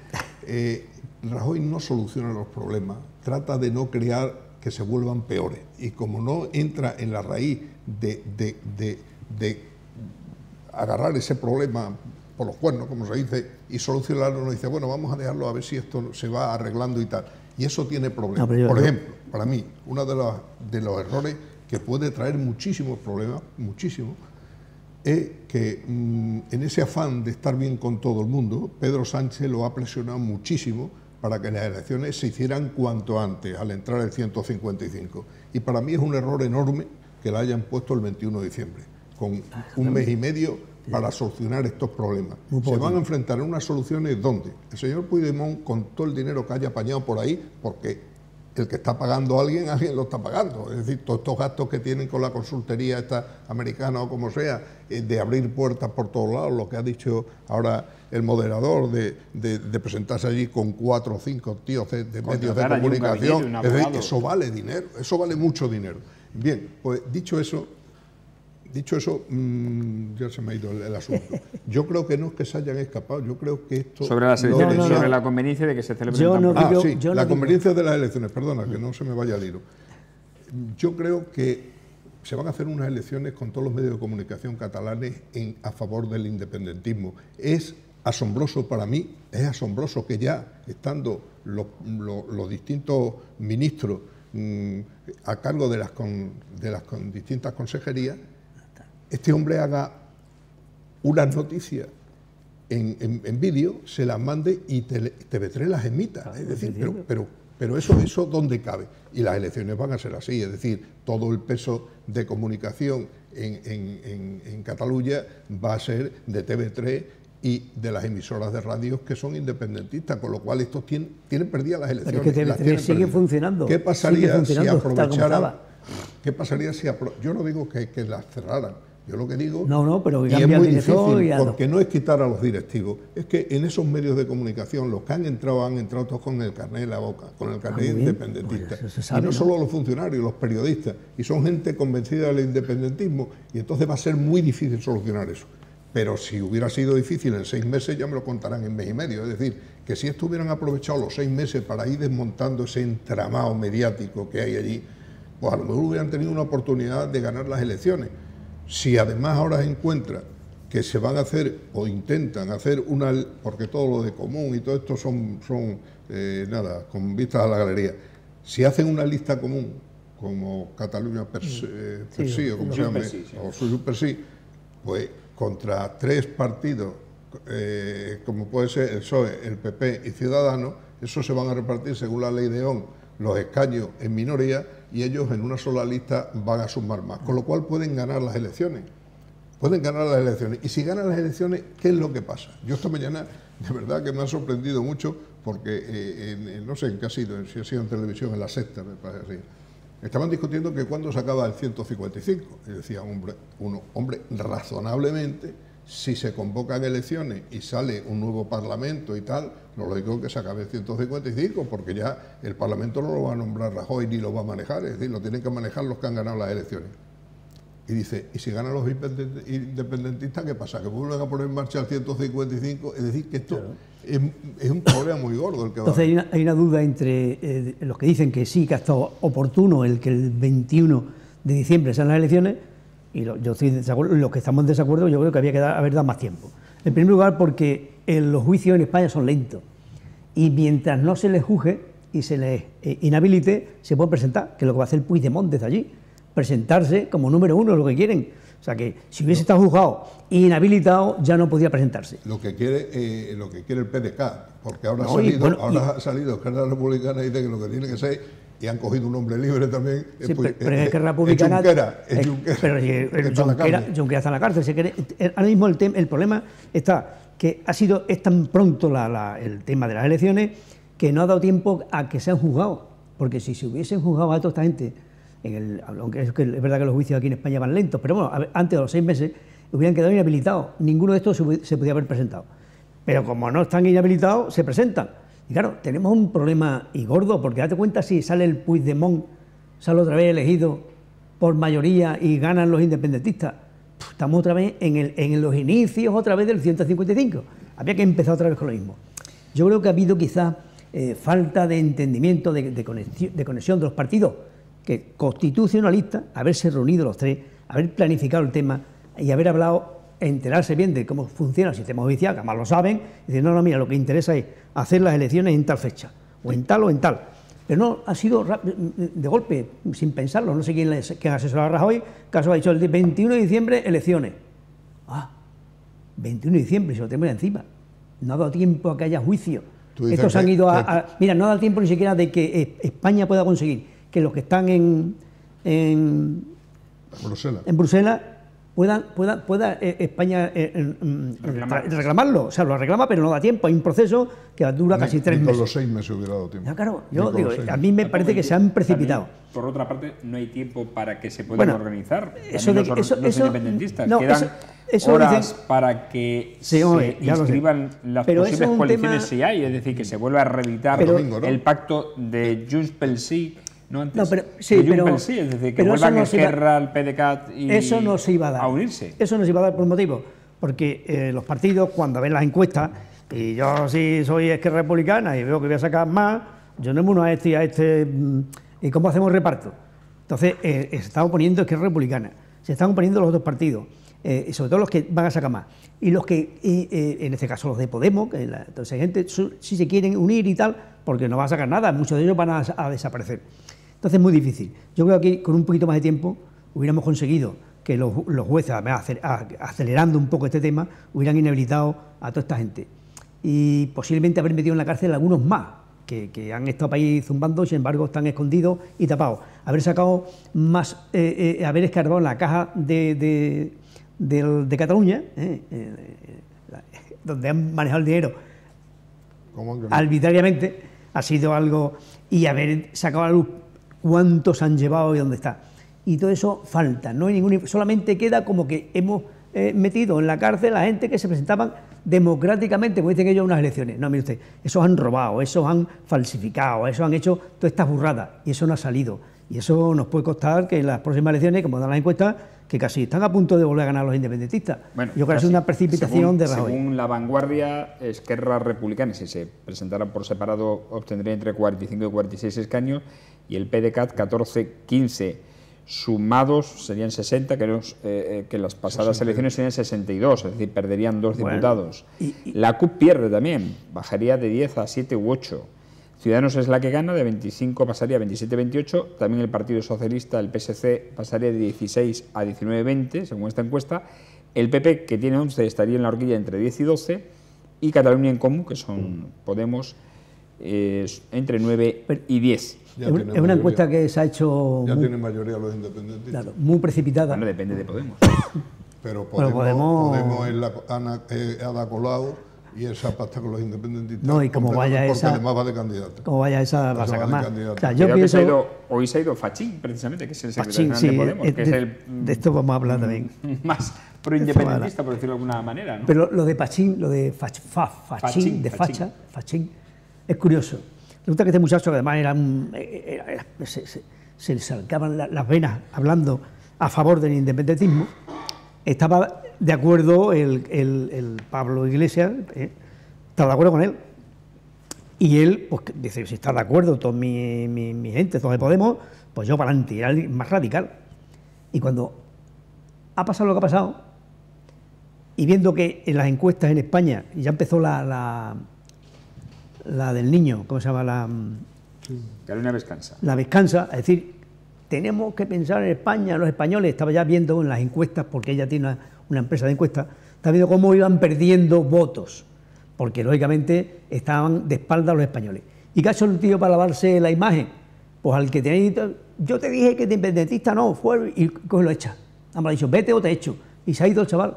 Rajoy no soluciona los problemas, trata de no crear que se vuelvan peores. Y como no entra en la raíz de agarrar ese problema por los cuernos, como se dice, y solucionarlo, nos dice, bueno, vamos a dejarlo a ver si esto se va arreglando y tal. Y eso tiene problemas. Por ejemplo, para mí, uno de los errores que puede traer muchísimos problemas, muchísimos, es que en ese afán de estar bien con todo el mundo, Pedro Sánchez lo ha presionado muchísimo para que las elecciones se hicieran cuanto antes, al entrar el 155. Y para mí es un error enorme que la hayan puesto el 21 de diciembre, con un mes y medio para solucionar estos problemas. Se van a enfrentar a unas soluciones donde el señor Puigdemont, con todo el dinero que haya apañado por ahí, porque el que está pagando a alguien lo está pagando. Es decir, todos estos gastos que tienen con la consultoría esta americana o como sea, de abrir puertas por todos lados, lo que ha dicho ahora el moderador, de presentarse allí con 4 o 5 tíos de medios de comunicación, es decir, eso vale dinero, eso vale mucho dinero. Bien, pues dicho eso, ya se me ha ido el asunto. Yo creo que no es que se hayan escapado, yo creo que esto... Sobre las elecciones, sobre la conveniencia de que se celebren la conveniencia de las elecciones, perdona, que no se me vaya el hilo. Yo creo que se van a hacer unas elecciones con todos los medios de comunicación catalanes a favor del independentismo. Es asombroso para mí, es asombroso que ya, estando los distintos ministros a cargo de las distintas consejerías, este hombre haga unas noticias en vídeo, se las mande y TV3 las emita. Es decir, pero eso ¿dónde cabe? Y las elecciones van a ser así, es decir, todo el peso de comunicación en Cataluña va a ser de TV3 y de las emisoras de radios que son independentistas, con lo cual estos tienen perdidas las elecciones. Pero es que sigue funcionando. ¿Qué pasaría si aprovecharan? ¿Qué pasaría si yo no digo que las cerraran, yo lo que digo, pero y es muy difícil, porque no es quitar a los directivos, es que en esos medios de comunicación los que han entrado todos con el carnet en la boca, con el carnet independentista, pues y no solo los funcionarios, los periodistas, y son gente convencida del independentismo, y entonces va a ser muy difícil solucionar eso. Pero si hubiera sido difícil en 6 meses, ya me lo contarán en mes y medio. Es decir, que si esto hubieran aprovechado los 6 meses para ir desmontando ese entramado mediático que hay allí, pues a lo mejor hubieran tenido una oportunidad de ganar las elecciones. Si además ahora se encuentra que se van a hacer o intentan hacer porque todo lo de común y todo esto son con vistas a la galería, si hacen una lista común, como Cataluña per sí, o como se llame, o Junts per sí, pues contra 3 partidos, como puede ser el PSOE, el PP y Ciudadanos, esos se van a repartir según la ley de Ohm los escaños en minoría y ellos en una sola lista van a sumar más, con lo cual pueden ganar las elecciones. Y si ganan las elecciones, ¿qué es lo que pasa? Yo esta mañana, de verdad que me ha sorprendido mucho, porque no sé en qué ha sido, si ha sido en televisión, en La Sexta, me parece así. Estaban discutiendo que cuándo se acaba el 155. Y decía hombre, razonablemente, si se convocan elecciones y sale un nuevo Parlamento y tal, lo lógico es que se acabe el 155, porque ya el Parlamento no lo va a nombrar Rajoy ni lo va a manejar, es decir, lo tienen que manejar los que han ganado las elecciones. Y dice, ¿y si ganan los independentistas qué pasa? ¿Que vuelven a poner en marcha el 155? Es decir, que esto es un problema muy gordo el que Entonces va. hay una duda entre los que dicen que sí, que ha estado oportuno el que el 21 de diciembre sean las elecciones, y yo estoy en desacuerdo, los que estamos en desacuerdo, yo creo que había que haber dado más tiempo. En primer lugar, porque los juicios en España son lentos, y mientras no se les juzgue y se les inhabilite, se pueden presentar, que es lo que va a hacer Puigdemont desde allí, presentarse como número 1, lo que quieren. O sea que si hubiese estado juzgado e inhabilitado, ya no podía presentarse. Lo que quiere el PDK, porque ahora ha salido Esquerra Republicana y dice que lo que tiene que ser, y han cogido un hombre libre también, pero Esquerra Republicana, es Junqueras. Pero Junqueras está en la cárcel. Ahora mismo el problema está que es tan pronto el tema de las elecciones que no ha dado tiempo a que sean juzgados, porque si se hubiesen juzgado a toda esta gente, aunque es verdad que los juicios aquí en España van lentos, pero bueno, antes de los 6 meses hubieran quedado inhabilitados, ninguno de estos se podía haber presentado. Pero como no están inhabilitados, se presentan. Y claro, tenemos un problema y gordo, porque date cuenta si sale el Puigdemont, sale otra vez elegido por mayoría y ganan los independentistas. Estamos otra vez en los inicios otra vez del 155. Había que empezar otra vez con lo mismo. Yo creo que ha habido quizás falta de entendimiento, de conexión de los partidos, que constitucionalistas, haberse reunido los 3, haber planificado el tema y haber hablado, enterarse bien de cómo funciona el sistema judicial, que además lo saben, y decir, no, mira, lo que interesa es hacer las elecciones en tal fecha, o en tal o en tal. Pero no, ha sido de golpe, sin pensarlo, no sé quién asesoró a Rajoy, caso ha dicho el 21 de diciembre, elecciones. 21 de diciembre, se lo tenemos encima. No ha dado tiempo a que haya juicio. Estos han ido mira, no ha dado tiempo ni siquiera de que España pueda conseguir que los que están en Bruselas pueda España reclamarlo. O sea, lo reclama, pero no da tiempo. Hay un proceso que dura casi 3 meses. Con los 6 meses hubiera dado tiempo. Ya, claro, yo digo, a mí me parece que se han precipitado. También, por otra parte, no hay tiempo para que se puedan organizar. Los independentistas. No, quedan horas para que se inscriban las posibles coaliciones si hay. Es decir, que se vuelva a reeditar el pacto de Junts pel Sí. No, antes. No, pero, sí, es decir, que vuelvan Esquerra, al PDeCAT y eso no se iba a dar. A unirse. Eso no se iba a dar por un motivo, porque los partidos, cuando ven las encuestas, y yo sí soy Esquerra Republicana y veo que voy a sacar más, yo no me uno a este, ¿y cómo hacemos el reparto? Entonces, se está oponiendo Esquerra Republicana, se están oponiendo los otros partidos, y sobre todo los que van a sacar más. Y los que, en este caso los de Podemos, que entonces hay gente, si se quieren unir y tal, porque no va a sacar nada, muchos de ellos van a desaparecer. Entonces es muy difícil. Yo creo que aquí, con un poquito más de tiempo, hubiéramos conseguido que los jueces, acelerando un poco este tema, hubieran inhabilitado a toda esta gente. Y posiblemente haber metido en la cárcel a algunos más, que han estado ahí zumbando, sin embargo están escondidos y tapados. Haber sacado más, haber escarbado en la caja de Cataluña, donde han manejado el dinero ¿Cómo que no? arbitrariamente, ha sido algo, y haber sacado a la luz cuántos han llevado y dónde está. Y todo eso falta, no hay ningún, solamente queda como que hemos metido en la cárcel a gente que se presentaban democráticamente, como dicen ellos, unas elecciones. No, mire usted, esos han robado, esos han falsificado, esos han hecho todas estas burradas, y eso no ha salido. Y eso nos puede costar que en las próximas elecciones, como dan las encuestas, que casi están a punto de volver a ganar los independentistas. Bueno, yo creo que es una precipitación de Rajoy. Según La Vanguardia, Esquerra Republicana, si se presentaran por separado, obtendría entre 45 y 46 escaños, y el PDeCAT 14, 15. Sumados serían 60, que las pasadas elecciones serían 62, es decir, perderían 2 diputados. La CUP pierde también, bajaría de 10 a 7 u 8. Ciudadanos es la que gana, de 25 pasaría a 27-28, también el Partido Socialista, el PSC, pasaría de 16 a 19-20, según esta encuesta. El PP, que tiene 11, estaría en la horquilla entre 10 y 12, y Cataluña en Comú, que son Podemos, entre 9 y 10. Es una encuesta que se ha hecho... Ya tienen mayoría los independentistas. Claro, muy precipitada. Bueno, depende de Podemos. Pero Podemos- Podemos es la Ada Colau y esa pasta con los independentistas. No, y como vaya porque esa- además va de candidato. Como vaya esa, va a sacar va de más. candidato. O sea, yo Creo que pienso... hoy se ha ido Fachín, precisamente, que es el secretario Fachín, general sí, de Podemos, que es el de esto vamos a hablar también. más proindependentista, por decirlo de alguna manera, ¿no? Pero lo de Pachín, lo de Fachín, de Fachín. facha, Fachín, es curioso. Resulta que este muchacho, que además se le salcaban las venas hablando a favor del independentismo, estaba de acuerdo el Pablo Iglesias, estaba de acuerdo con él. Y él, pues dice, si está de acuerdo toda mi gente, todos de Podemos, pues yo para adelante, era el más radical. Y cuando ha pasado lo que ha pasado, y viendo que en las encuestas en España ya empezó la del niño, ¿cómo se llama? Carolina Vescansa. La Vescansa, es decir, tenemos que pensar en España, los españoles, estaba ya viendo en las encuestas, porque ella tiene una empresa de encuestas, está viendo cómo iban perdiendo votos, porque lógicamente estaban de espaldas los españoles. ¿Y qué ha hecho el tío para lavarse la imagen? Pues al que tenéis, yo te dije que de independentista no, fue y lo echa. Me ha dicho, vete o te echo. Y se ha ido el chaval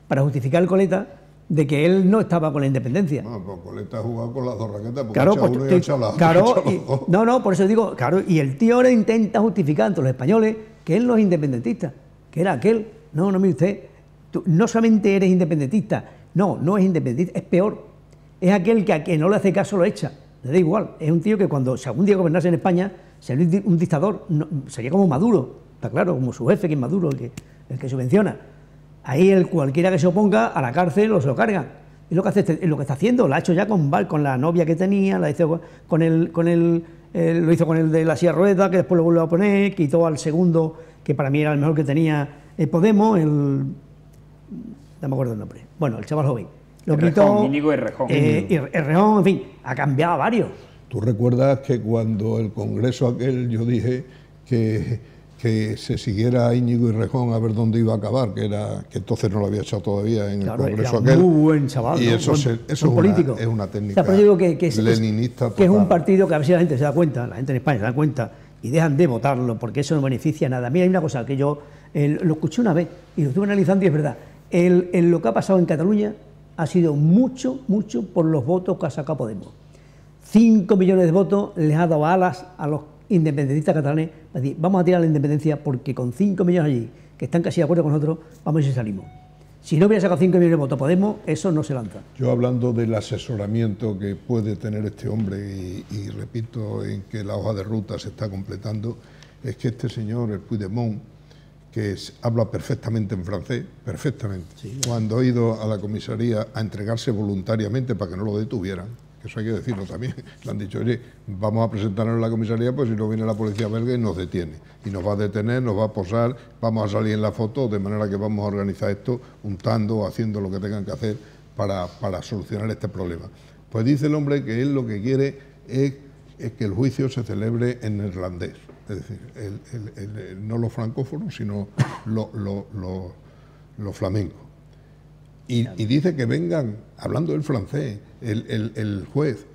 para justificar el coleta de que él no estaba con la independencia. Bueno, pues Coleta ha jugado con las dos raquetas, porque Claro, echa pues, uno y echa la claro, echa los dos. no, por eso digo, claro, y el tío ahora intenta justificar ante los españoles que él no es independentista, que era aquel. No, mire usted, tú no solamente eres independentista, no es independentista, es peor, es aquel que a quien no le hace caso lo echa, le da igual, es un tío que cuando, si algún día gobernase en España, sería un dictador, sería como Maduro, está claro, como su jefe, que es Maduro, el que subvenciona. Ahí cualquiera que se oponga a la cárcel o se lo cargan. Y lo que está haciendo, lo ha hecho ya con la novia que tenía, lo hizo con el de la silla de ruedas, que después lo volvió a poner, quitó al segundo, que para mí era el mejor que tenía Podemos, no me acuerdo el nombre. Bueno, el chaval joven. Lo quitó. Íñigo Errejón. Errejón, en fin, ha cambiado a varios. ¿Tú recuerdas que cuando el Congreso aquel yo dije que se siguiera a Íñigo Errejón a ver dónde iba a acabar, que entonces no lo había echado todavía en Claro, el Congreso era aquel? muy buen chaval, y ¿no? eso, Buen político. es una técnica O sea, pero digo que leninista que es un total. partido que a ver si la gente se da cuenta, la gente en España se da cuenta y dejan de votarlo porque eso no beneficia nada. Mira, hay una cosa que yo lo escuché una vez y lo estuve analizando y es verdad. Lo que ha pasado en Cataluña ha sido mucho por los votos que ha sacado Podemos. 5 millones de votos les ha dado alas a los independentistas catalanes para decir, vamos a tirar la independencia porque con 5 millones allí, que están casi de acuerdo con nosotros, vamos a ver si salimos. Si no hubiera sacado 5 millones de votos Podemos, eso no se lanza. Yo hablando del asesoramiento que puede tener este hombre y repito en que la hoja de ruta se está completando, es que este señor, el Puigdemont, que habla perfectamente en francés, perfectamente, sí. Cuando ha ido a la comisaría a entregarse voluntariamente para que no lo detuvieran, que eso hay que decirlo también, le han dicho, oye, vamos a presentarnos en la comisaría, pues si no viene la policía belga y nos detiene, y nos va a detener, nos va a posar, vamos a salir en la foto, de manera que vamos a organizar esto, untando, haciendo lo que tengan que hacer para solucionar este problema. Pues dice el hombre que él lo que quiere es que el juicio se celebre en neerlandés, es decir, no los francófonos, sino los flamencos. Y dice que vengan, hablando el francés, el juez,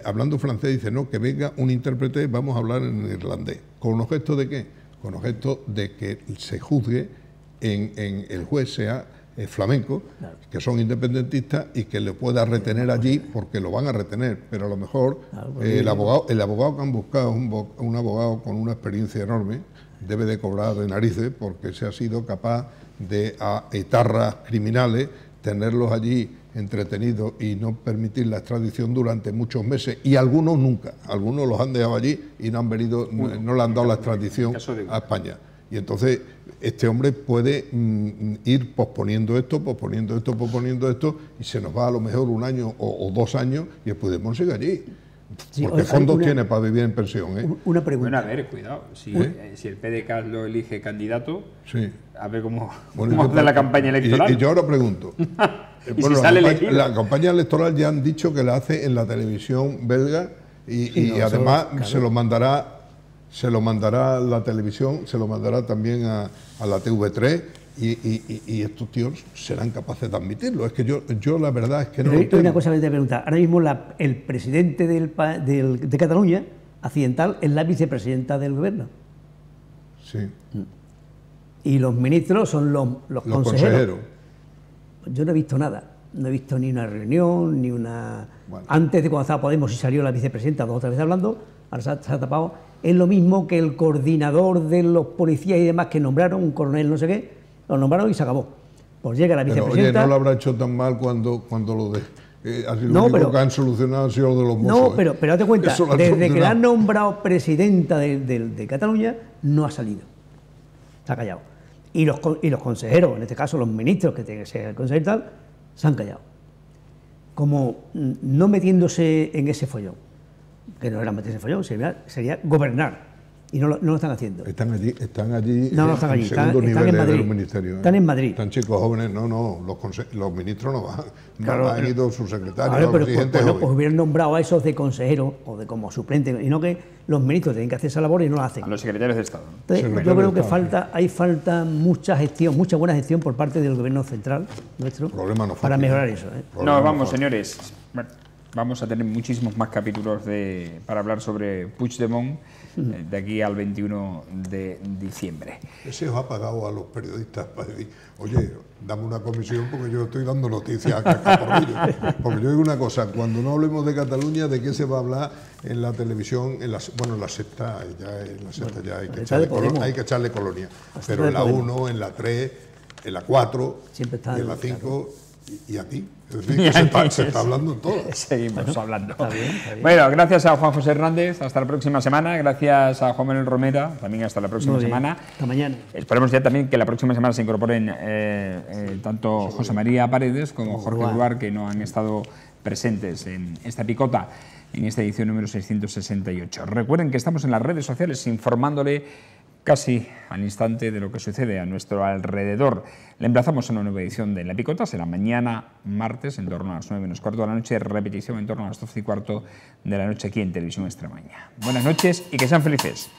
hablando francés, dice, no, que venga un intérprete, vamos a hablar en irlandés. ¿Con objeto de qué? Con objeto de que se juzgue, el juez sea flamencos, que son independentistas y que le pueda retener allí, porque lo van a retener, pero a lo mejor el abogado que han buscado, un abogado con una experiencia enorme, debe de cobrar de narices, porque se ha sido capaz de a etarras criminales tenerlos allí entretenidos y no permitir la extradición durante muchos meses, y algunos nunca, algunos los han dejado allí y no han venido, no le han dado la extradición a España. Y entonces este hombre puede ir posponiendo esto, y se nos va a lo mejor un año o 2 años y el Puigdemont sigue allí. Sí, porque fondos tiene para vivir en pensión, ¿eh? Una pregunta. Bueno, a ver, cuidado. Si el PDeCAT lo elige candidato, sí, a ver cómo hace la campaña electoral. Y yo ahora pregunto. ¿Y si sale la campaña electoral ya han dicho que la hace en la televisión belga y además se lo mandará la televisión, se lo mandará también a la TV3 y estos tíos serán capaces de admitirlo. Es que yo la verdad es que no lo entiendo. Hay una cosa que te voy a preguntar. Ahora mismo el presidente de Cataluña, accidental, es la vicepresidenta del gobierno. Sí. Y los ministros son los consejeros. Yo no he visto nada. No he visto ni una reunión, ni una... Bueno. Antes de cuando estaba Podemos y salió la vicepresidenta 2 o 3 veces hablando, ahora se ha tapado. Es lo mismo que el coordinador de los policías y demás que nombraron, un coronel no sé qué, lo nombraron y se acabó. Pues llega la vicepresidenta... Oye, no lo habrá hecho tan mal cuando lo de... lo único que han solucionado ha sido lo de los mozos. No, pero date cuenta, desde que la han nombrado presidenta de Cataluña, no ha salido. Se ha callado. Y los consejeros, en este caso los ministros, que tienen que ser el consejero y tal, se han callado. Como no metiéndose en ese follón, que no era meterse en follón, sería gobernar. Y no lo están haciendo. Están allí no están allí, segundo nivel de los ministerios. Están en Madrid. Están chicos jóvenes, los ministros no van. Claro, no han ido sus secretarios, pero pues hubieran nombrado a esos de consejeros o de como suplentes, y no que los ministros tienen que hacer esa labor y no la hacen. A los secretarios de Estado. Entonces, yo creo que falta mucha gestión, mucha buena gestión por parte del gobierno central nuestro para mejorar eso. No, vamos, señores. Vamos a tener muchísimos más capítulos para hablar sobre Puigdemont de aquí al 21 de diciembre. Ese os ha pagado a los periodistas para decir, oye, dame una comisión porque yo estoy dando noticias a cacaporrillo. Porque yo digo una cosa, cuando no hablemos de Cataluña, ¿de qué se va a hablar en la televisión? En la sexta ya hay que echarle colonia. Pero en la 1, en la 3, en la 4, en la 5 y aquí. Es decir, que se está hablando en todo. Seguimos hablando. Está bien. Bueno, gracias a Juan José Hernández, hasta la próxima semana. Gracias a Juan Manuel Romera, también hasta la próxima semana. Hasta mañana. Esperemos ya también que la próxima semana se incorporen tanto José María Paredes como Jorge Luar, que no han estado presentes en esta picota, en esta edición número 668. Recuerden que estamos en las redes sociales informándole casi al instante de lo que sucede a nuestro alrededor. Le emplazamos a una nueva edición de La Picota, será mañana martes en torno a las 9 menos cuarto de la noche, repetición en torno a las 12 y cuarto de la noche aquí en Televisión Extremadura. Buenas noches y que sean felices.